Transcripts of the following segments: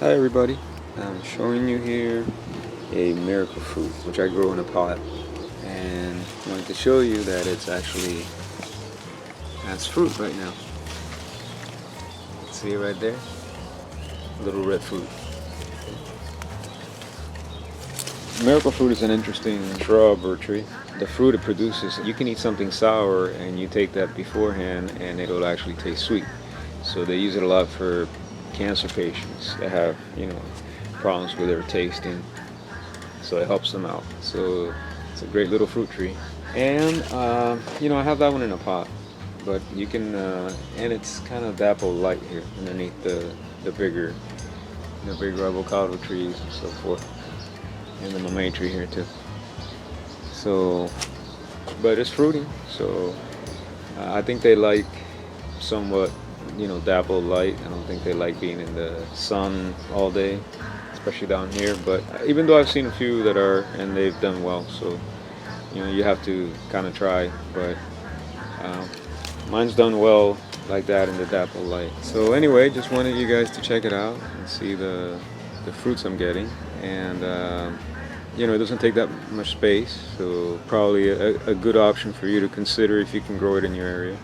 Hi everybody, I'm showing you here a miracle fruit which I grow in a pot, and I wanted to show you that it's actually has fruit right now. See it right there? Little red fruit. Miracle fruit is an interesting shrub or tree. The fruit it produces, you can eat something sour and you take that beforehand and it'll actually taste sweet. So they use it a lot for cancer patients that have, problems with their tasting. So it helps them out. So it's a great little fruit tree. And, I have that one in a pot. But you can, and it's kind of dapple light here underneath the bigger, avocado trees and so forth. And the mamey tree here too. So, but it's fruiting. So I think they like somewhat, dapple light. I don't think they like being in the sun all day, especially down here. But even though I've seen a few that are, and they've done well. So, you have to kind of try. But mine's done well like that in the dapple light. So anyway, just wanted you guys to check it out and see the fruits I'm getting. And it doesn't take that much space, so probably a good option for you to consider if you can grow it in your area.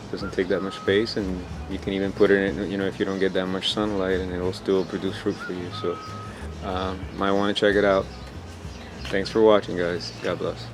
It doesn't take that much space, and you can even put it in, if you don't get that much sunlight, and it'll still produce fruit for you. So might want to check it out. Thanks for watching, guys. God bless.